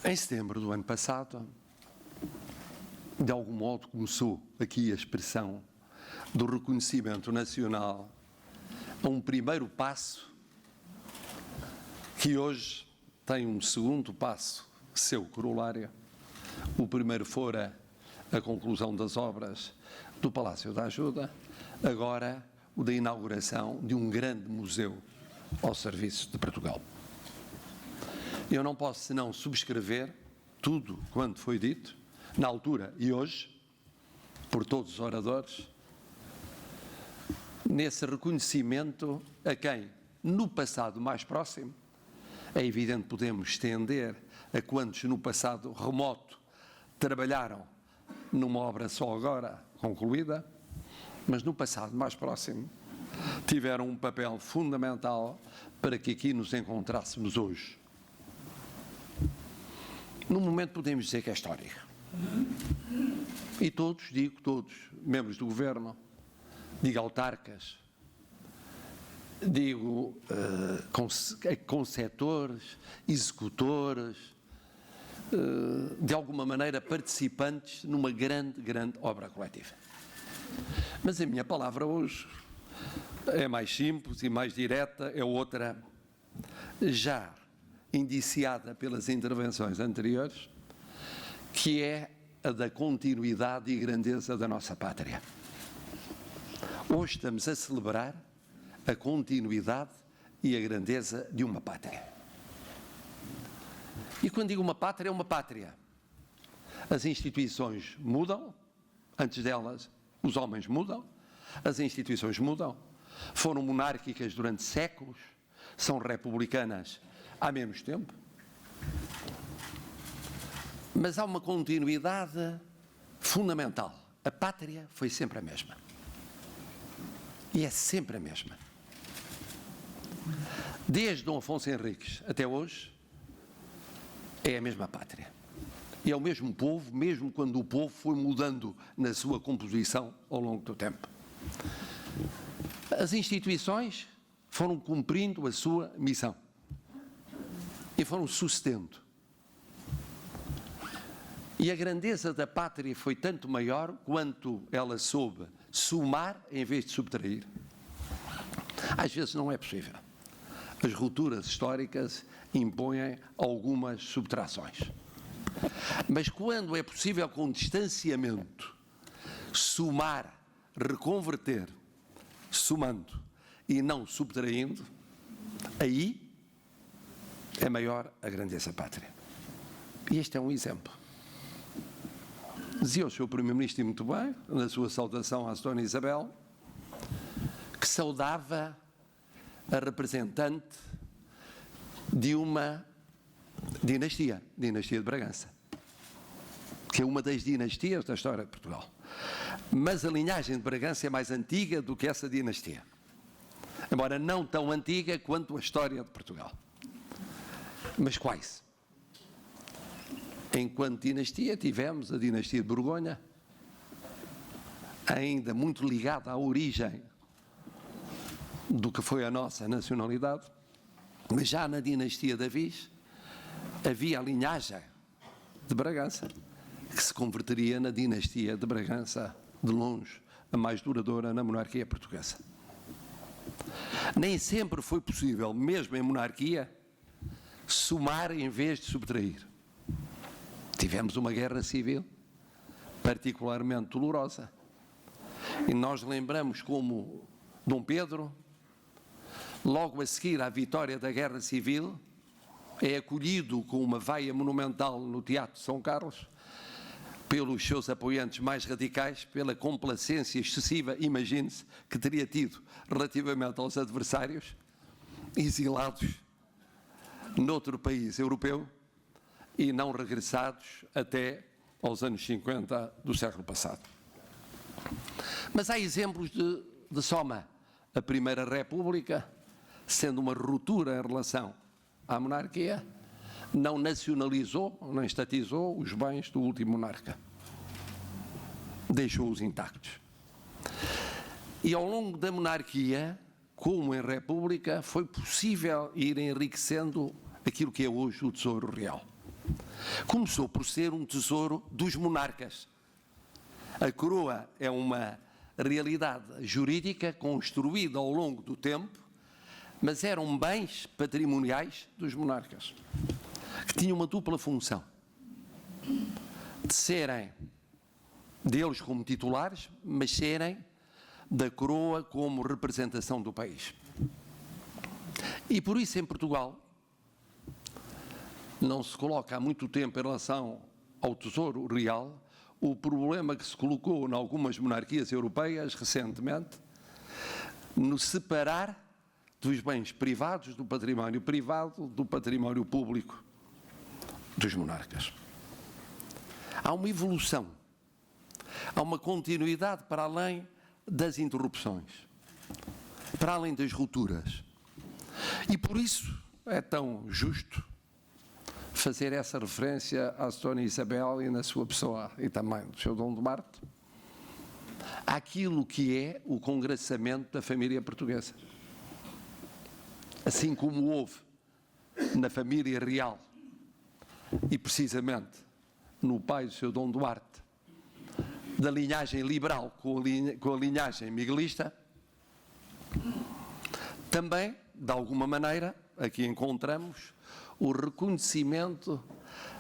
Em setembro do ano passado, de algum modo começou aqui a expressão do reconhecimento nacional a um primeiro passo que hoje tem um segundo passo, seu corolário. O primeiro fora a conclusão das obras do Palácio da Ajuda, agora o da inauguração de um grande museu ao serviço de Portugal. Eu não posso senão subscrever tudo quanto foi dito, na altura e hoje, por todos os oradores, nesse reconhecimento a quem, no passado mais próximo, é evidente que podemos estender a quantos no passado remoto trabalharam numa obra só agora concluída, mas no passado mais próximo tiveram um papel fundamental para que aqui nos encontrássemos hoje. No momento podemos dizer que é histórico. E todos, digo todos, membros do Governo, digo autarcas, digo conceptores, executores, de alguma maneira participantes numa grande obra coletiva. Mas a minha palavra hoje é mais simples e mais direta, é outra, já indiciada pelas intervenções anteriores, que é a da continuidade e grandeza da nossa pátria. Hoje estamos a celebrar a continuidade e a grandeza de uma pátria. E quando digo uma pátria, é uma pátria. As instituições mudam, antes delas os homens mudam, as instituições mudam, foram monárquicas durante séculos, são republicanas há menos tempo, mas há uma continuidade fundamental. A pátria foi sempre a mesma. E é sempre a mesma. Desde Dom Afonso Henriques até hoje, é a mesma pátria. E é o mesmo povo, mesmo quando o povo foi mudando na sua composição ao longo do tempo. As instituições foram cumprindo a sua missão e foram sucedendo. E a grandeza da pátria foi tanto maior quanto ela soube somar em vez de subtrair. Às vezes não é possível. As rupturas históricas impõem algumas subtrações. Mas quando é possível, com distanciamento, somar, reconverter, somando e não subtraindo, aí é maior a grandeza pátria. E este é um exemplo. Dizia o Sr. Primeiro-Ministro, e muito bem, na sua saudação à Dona Isabel, que saudava a representante de uma dinastia de Bragança, que é uma das dinastias da história de Portugal. Mas a linhagem de Bragança é mais antiga do que essa dinastia, embora não tão antiga quanto a história de Portugal. Mas quais? Enquanto dinastia, tivemos a dinastia de Borgonha, ainda muito ligada à origem do que foi a nossa nacionalidade, mas já na dinastia de Avis havia a linhagem de Bragança, que se converteria na dinastia de Bragança, de longe, a mais duradoura na monarquia portuguesa. Nem sempre foi possível, mesmo em monarquia, somar em vez de subtrair. Tivemos uma guerra civil particularmente dolorosa. E nós lembramos como Dom Pedro, logo a seguir à vitória da Guerra Civil, é acolhido com uma vaia monumental no Teatro de São Carlos, pelos seus apoiantes mais radicais, pela complacência excessiva, imagine-se, que teria tido relativamente aos adversários, exilados noutro país europeu e não regressados até aos anos 50 do século passado. Mas há exemplos de soma. A Primeira República, sendo uma ruptura em relação à monarquia, não nacionalizou, nem estatizou os bens do último monarca. Deixou-os intactos. E ao longo da monarquia, como em república, foi possível ir enriquecendo aquilo que é hoje o Tesouro Real. começou por ser um tesouro dos monarcas. A coroa é uma realidade jurídica construída ao longo do tempo, mas eram bens patrimoniais dos monarcas, que tinham uma dupla função: de serem deles como titulares, mas serem da coroa como representação do país. E por isso em Portugal não se coloca há muito tempo em relação ao Tesouro Real o problema que se colocou em algumas monarquias europeias recentemente, no separar dos bens privados, do património privado, do património público dos monarcas. Há uma evolução, há uma continuidade para além das interrupções, para além das rupturas. E por isso é tão justo fazer essa referência à Dona Isabel e na sua pessoa, e também do seu Dom Duarte, àquilo que é o congraçamento da família portuguesa. Assim como houve na família real, e precisamente no pai do seu Dom Duarte, da linhagem liberal com a linhagem miguelista, também, de alguma maneira, aqui encontramos o reconhecimento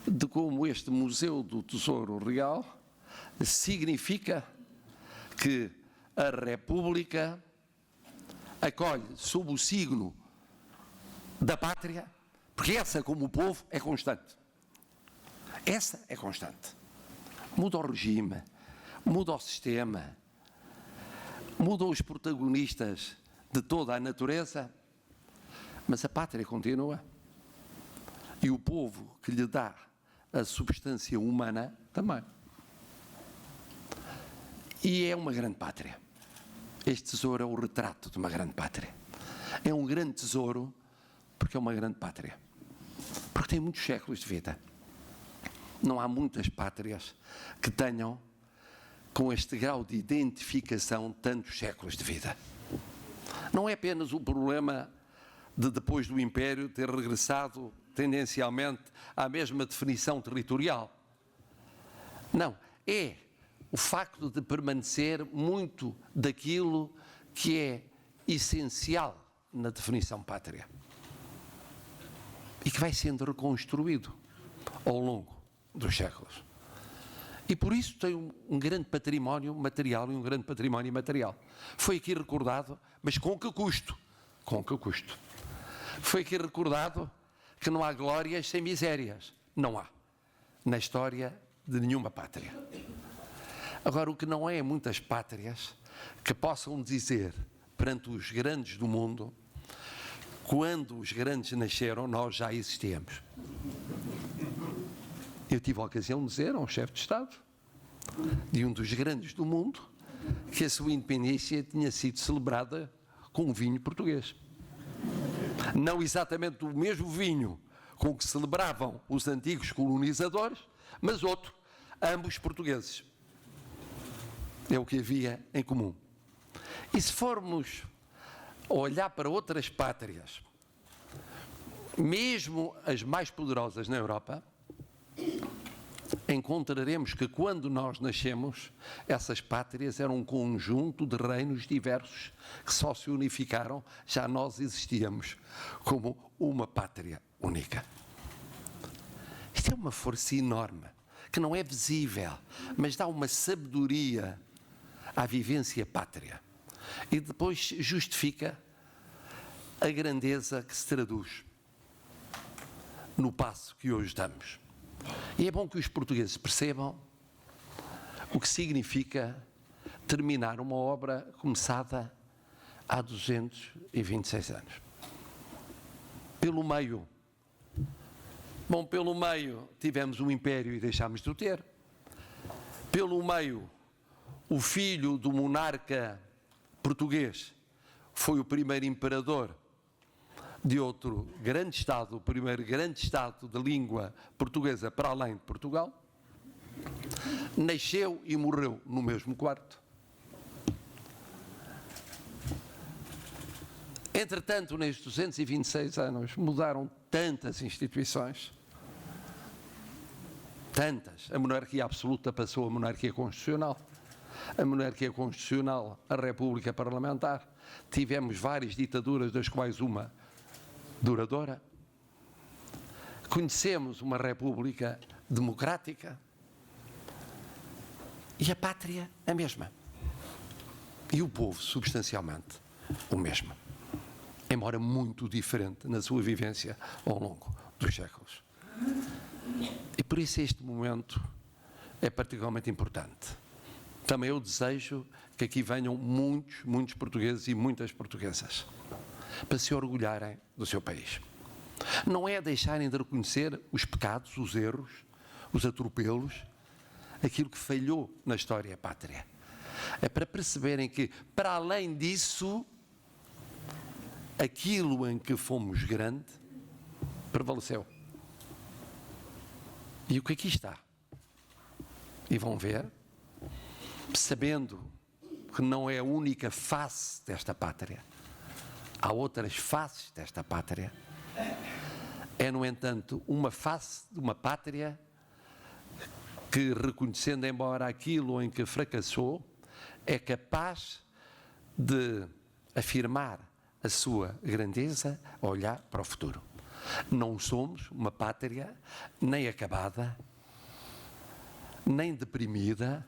de como este Museu do Tesouro Real significa que a República acolhe sob o signo da pátria, porque essa, como o povo, é constante. Essa é constante. Muda o regime, muda o sistema, mudam os protagonistas de toda a natureza, mas a pátria continua. E o povo que lhe dá a substância humana também. E é uma grande pátria. Este tesouro é o retrato de uma grande pátria. É um grande tesouro porque é uma grande pátria. Porque tem muitos séculos de vida. Não há muitas pátrias que tenham, com este grau de identificação, tantos séculos de vida. Não é apenas o problema de, depois do Império, ter regressado tendencialmente à mesma definição territorial. Não, é o facto de permanecer muito daquilo que é essencial na definição pátria e que vai sendo reconstruído ao longo dos séculos. E por isso tem um grande património material e um grande património imaterial. Foi aqui recordado, mas com que custo? Com que custo? Foi aqui recordado que não há glórias sem misérias. Não há. Na história de nenhuma pátria. Agora, o que não é muitas pátrias que possam dizer perante os grandes do mundo: quando os grandes nasceram, nós já existíamos. Eu tive a ocasião de dizer a um chefe de Estado de um dos grandes do mundo que a sua independência tinha sido celebrada com um vinho português. Não exatamente o mesmo vinho com que celebravam os antigos colonizadores, mas outro, ambos portugueses. É o que havia em comum. E se formos olhar para outras pátrias, mesmo as mais poderosas na Europa, encontraremos que quando nós nascemos, essas pátrias eram um conjunto de reinos diversos que só se unificaram, já nós existíamos como uma pátria única. Isto é uma força enorme, que não é visível, mas dá uma sabedoria à vivência pátria. E depois justifica a grandeza que se traduz no passo que hoje damos. E é bom que os portugueses percebam o que significa terminar uma obra começada há 226 anos. Pelo meio, pelo meio tivemos um império e deixámos de o ter. Pelo meio, o filho do monarca português foi o primeiro imperador de outro grande Estado, o primeiro grande Estado de língua portuguesa para além de Portugal. Nasceu e morreu no mesmo quarto. Entretanto, nestes 226 anos, mudaram tantas instituições. Tantas. A monarquia absoluta passou a monarquia constitucional. A monarquia constitucional, a república parlamentar. Tivemos várias ditaduras, das quais uma duradoura. Conhecemos uma república democrática. E a pátria, a mesma. E o povo, substancialmente, o mesmo. Embora muito diferente na sua vivência ao longo dos séculos. E por isso este momento é particularmente importante. Também eu desejo que aqui venham muitos portugueses e muitas portuguesas para se orgulharem do seu país. Não é deixarem de reconhecer os pecados, os erros, os atropelos, aquilo que falhou na história pátria. É para perceberem que, para além disso, aquilo em que fomos grande prevaleceu. E o que aqui está? E vão ver, sabendo que não é a única face desta pátria, há outras faces desta pátria, é, no entanto, uma face de uma pátria que, reconhecendo embora aquilo em que fracassou, é capaz de afirmar a sua grandeza a olhar para o futuro. Não somos uma pátria nem acabada, nem deprimida,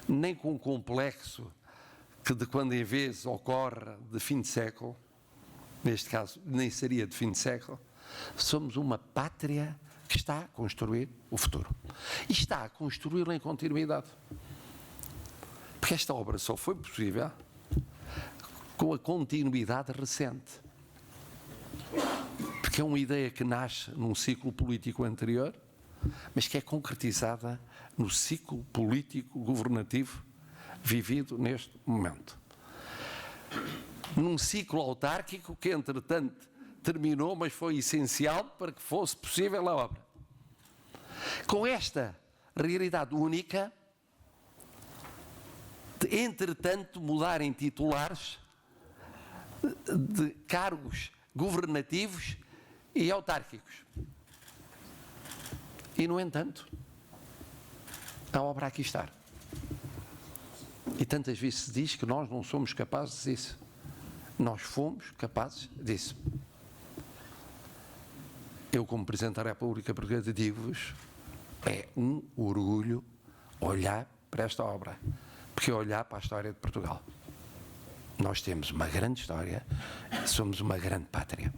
nem com um complexo que de quando em vez ocorre de fim de século, neste caso nem seria de fim de século. Somos uma pátria que está a construir o futuro. E está a construí-lo em continuidade. Porque esta obra só foi possível com a continuidade recente. Porque é uma ideia que nasce num ciclo político anterior, mas que é concretizada no ciclo político governativo vivido neste momento. Num ciclo autárquico que, entretanto, terminou, mas foi essencial para que fosse possível a obra. Com esta realidade única, de, entretanto, mudarem titulares de cargos governativos e autárquicos. E, no entanto, a obra aqui está. E tantas vezes se diz que nós não somos capazes disso. Nós fomos capazes disso. Eu, como Presidente da República Portuguesa, digo-vos, é um orgulho olhar para esta obra, porque é olhar para a história de Portugal. Nós temos uma grande história, somos uma grande pátria.